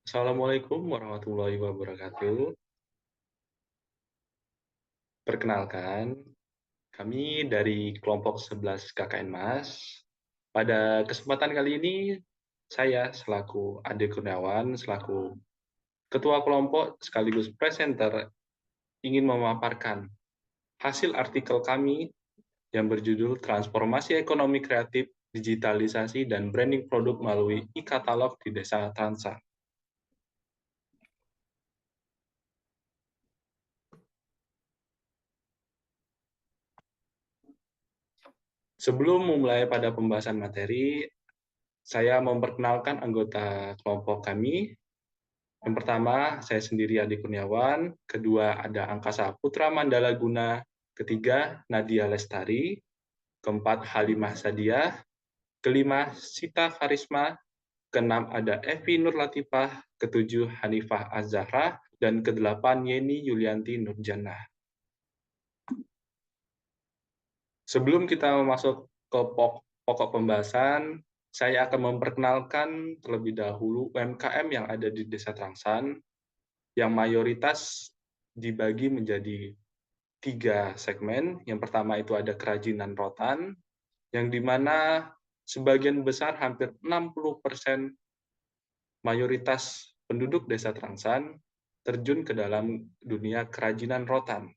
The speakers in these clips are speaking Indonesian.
Assalamualaikum warahmatullahi wabarakatuh. Perkenalkan, kami dari kelompok 11 KKN Mas. Pada kesempatan kali ini, saya selaku Ade Kurniawan, selaku Ketua Kelompok sekaligus presenter, ingin memaparkan hasil artikel kami yang berjudul Transformasi Ekonomi Kreatif, Digitalisasi, dan Branding Produk Melalui e-Katalog di Desa Transa. Sebelum memulai pada pembahasan materi, saya memperkenalkan anggota kelompok kami. Yang pertama, saya sendiri Adi Kurniawan. Kedua, ada Angkasa Putra Mandala Guna. Ketiga, Nadia Lestari. Keempat, Halimah Sadiah. Kelima, Sita Karisma. Keenam, ada Evi Nur Latifah. Ketujuh, Hanifah Az-Zahra. Dan kedelapan, Yeni Yulianti Nurjannah. Sebelum kita masuk ke pokok pembahasan, saya akan memperkenalkan terlebih dahulu UMKM yang ada di Desa Trangsan, yang mayoritas dibagi menjadi 3 segmen. Yang pertama itu ada kerajinan rotan, yang di mana sebagian besar hampir 60% mayoritas penduduk Desa Trangsan terjun ke dalam dunia kerajinan rotan.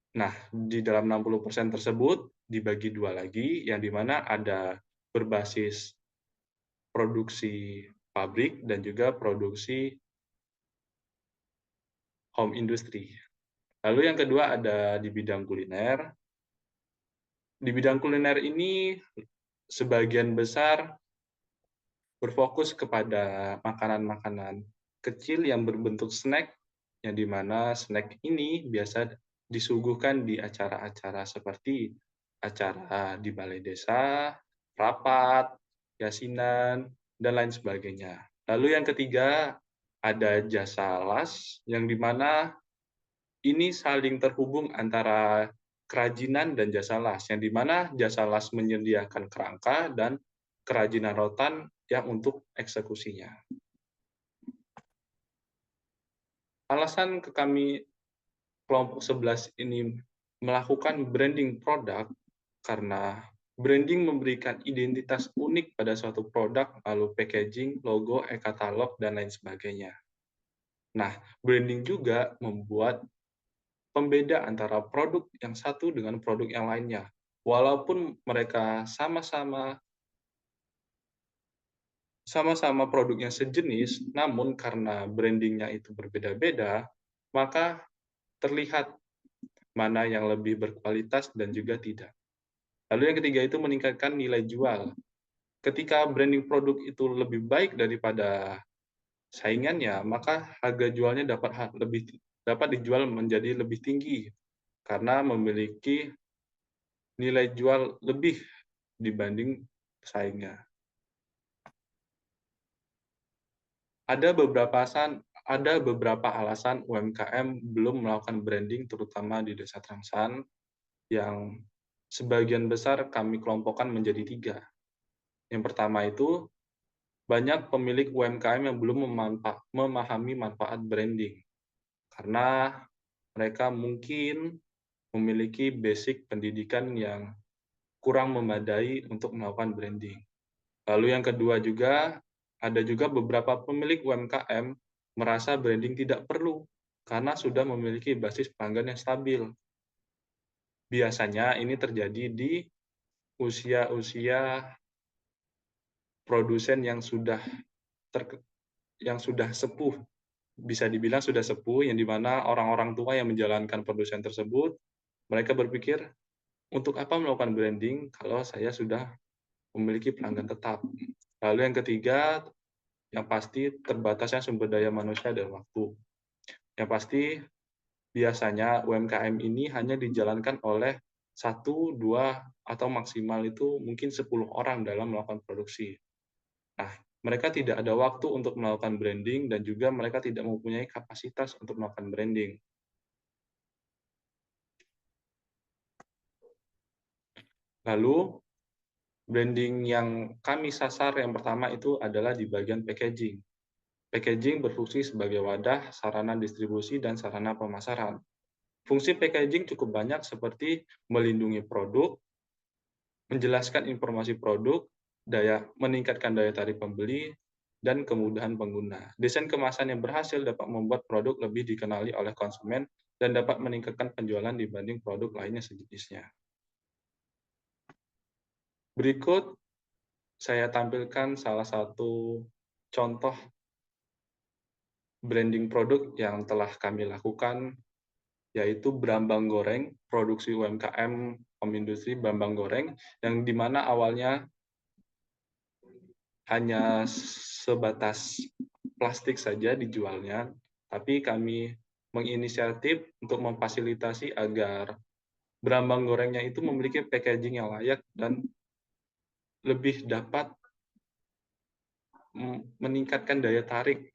Nah, di dalam 60% tersebut dibagi dua lagi, yang di mana ada berbasis produksi pabrik dan juga produksi home industry. Lalu yang kedua ada di bidang kuliner. Di bidang kuliner ini sebagian besar berfokus kepada makanan-makanan kecil yang berbentuk snack, yang di mana snack ini biasa disuguhkan di acara-acara seperti acara di balai desa, rapat, yasinan, dan lain sebagainya. Lalu yang ketiga, ada jasa las, yang di mana ini saling terhubung antara kerajinan dan jasa las, yang di mana jasa las menyediakan kerangka dan kerajinan rotan yang untuk eksekusinya. Alasan kami kelompok 11 ini melakukan branding produk karena branding memberikan identitas unik pada suatu produk, lalu packaging, logo, e-katalog, dan lain sebagainya. Nah, branding juga membuat pembeda antara produk yang satu dengan produk yang lainnya. Walaupun mereka sama-sama produknya sejenis, namun karena brandingnya itu berbeda-beda, maka terlihat mana yang lebih berkualitas dan juga tidak. Lalu yang ketiga itu meningkatkan nilai jual. Ketika branding produk itu lebih baik daripada saingannya, maka harga jualnya dapat dijual menjadi lebih tinggi karena memiliki nilai jual lebih dibanding pesaingnya. Ada beberapa alasan UMKM belum melakukan branding, terutama di Desa Trangsan, yang sebagian besar kami kelompokkan menjadi 3. Yang pertama itu, banyak pemilik UMKM yang belum memahami manfaat branding, karena mereka mungkin memiliki basic pendidikan yang kurang memadai untuk melakukan branding. Lalu yang kedua juga, ada juga beberapa pemilik UMKM merasa branding tidak perlu karena sudah memiliki basis pelanggan yang stabil. Biasanya ini terjadi di usia-usia produsen yang sudah sepuh, bisa dibilang sudah sepuh, yang di mana orang-orang tua yang menjalankan produsen tersebut, mereka berpikir, untuk apa melakukan branding kalau saya sudah memiliki pelanggan tetap. Lalu yang ketiga, yang pasti terbatasnya sumber daya manusia dan waktu. Yang pasti biasanya UMKM ini hanya dijalankan oleh 1, 2, atau maksimal itu mungkin 10 orang dalam melakukan produksi. Nah, mereka tidak ada waktu untuk melakukan branding dan juga mereka tidak mempunyai kapasitas untuk melakukan branding. Lalu, branding yang kami sasar yang pertama itu adalah di bagian packaging. Packaging berfungsi sebagai wadah, sarana distribusi, dan sarana pemasaran. Fungsi packaging cukup banyak seperti melindungi produk, menjelaskan informasi produk, meningkatkan daya tarik pembeli, dan kemudahan pengguna. Desain kemasan yang berhasil dapat membuat produk lebih dikenali oleh konsumen dan dapat meningkatkan penjualan dibanding produk lainnya sejenisnya. Berikut saya tampilkan salah satu contoh branding produk yang telah kami lakukan, yaitu Brambang Goreng, produksi UMKM Home Industry Brambang Goreng, yang di mana awalnya hanya sebatas plastik saja dijualnya, tapi kami menginisiatif untuk memfasilitasi agar Brambang gorengnya itu memiliki packaging yang layak dan lebih dapat meningkatkan daya tarik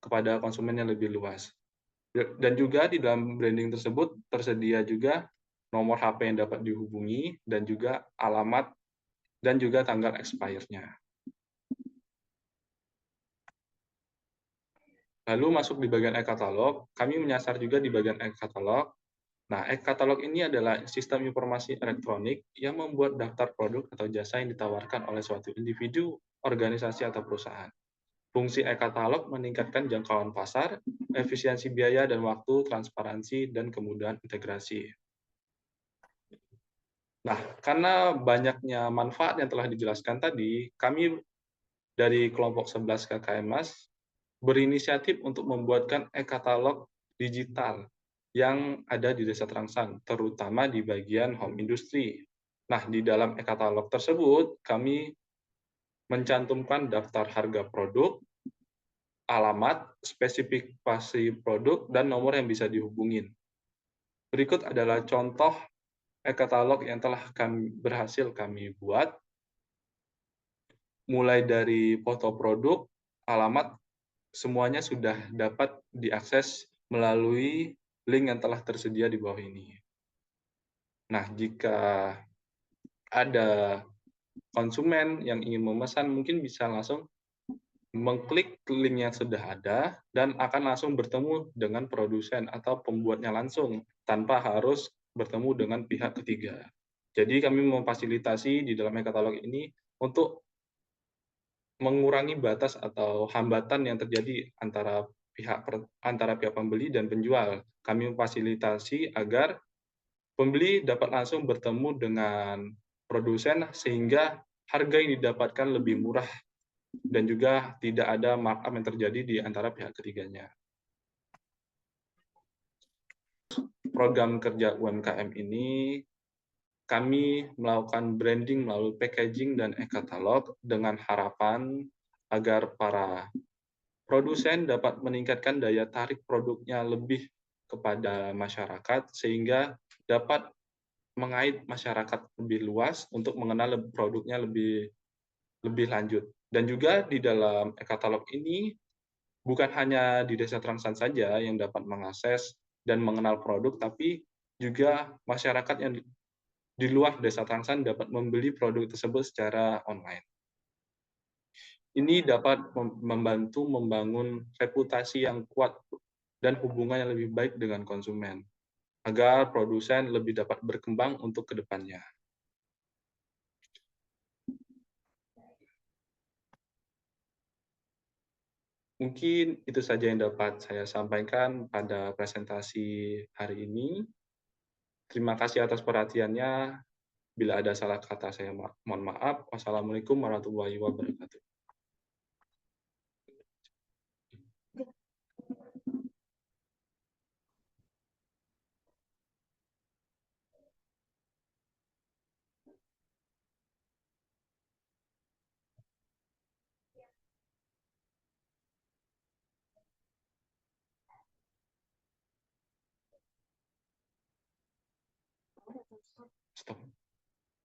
kepada konsumen yang lebih luas. Dan juga di dalam branding tersebut tersedia juga nomor HP yang dapat dihubungi dan juga alamat dan juga tanggal expirednya. Lalu masuk di bagian e-katalog, kami menyasar juga di bagian e-katalog. Nah, e-katalog ini adalah sistem informasi elektronik yang membuat daftar produk atau jasa yang ditawarkan oleh suatu individu, organisasi, atau perusahaan. Fungsi e-katalog meningkatkan jangkauan pasar, efisiensi biaya dan waktu, transparansi, dan kemudahan integrasi. Nah, karena banyaknya manfaat yang telah dijelaskan tadi, kami dari kelompok 11 KKM Mas berinisiatif untuk membuatkan e-katalog digital yang ada di Desa Trangsang, terutama di bagian home industry. Nah, di dalam e-katalog tersebut, kami mencantumkan daftar harga produk, alamat, spesifikasi produk, dan nomor yang bisa dihubungin. Berikut adalah contoh e-katalog yang telah berhasil kami buat, mulai dari foto produk, alamat, semuanya sudah dapat diakses melalui link yang telah tersedia di bawah ini. Nah, jika ada konsumen yang ingin memesan, mungkin bisa langsung mengklik link yang sudah ada dan akan langsung bertemu dengan produsen atau pembuatnya langsung, tanpa harus bertemu dengan pihak ketiga. Jadi kami memfasilitasi di dalam e-katalog ini untuk mengurangi batas atau hambatan yang terjadi antara pihak pembeli dan penjual. Kami memfasilitasi agar pembeli dapat langsung bertemu dengan produsen sehingga harga yang didapatkan lebih murah dan juga tidak ada markup yang terjadi di antara pihak ketiganya. Program kerja UMKM ini kami melakukan branding melalui packaging dan e-katalog dengan harapan agar para produsen dapat meningkatkan daya tarik produknya lebih kepada masyarakat sehingga dapat mengait masyarakat lebih luas untuk mengenal produknya lebih lanjut. Dan juga di dalam e-katalog ini bukan hanya di Desa Trangsan saja yang dapat mengakses dan mengenal produk, tapi juga masyarakat yang di luar Desa Trangsan dapat membeli produk tersebut secara online. Ini dapat membantu membangun reputasi yang kuat dan hubungan yang lebih baik dengan konsumen, agar produsen lebih dapat berkembang untuk ke depannya. Mungkin itu saja yang dapat saya sampaikan pada presentasi hari ini. Terima kasih atas perhatiannya. Bila ada salah kata saya mohon maaf. Wassalamualaikum warahmatullahi wabarakatuh. Stop.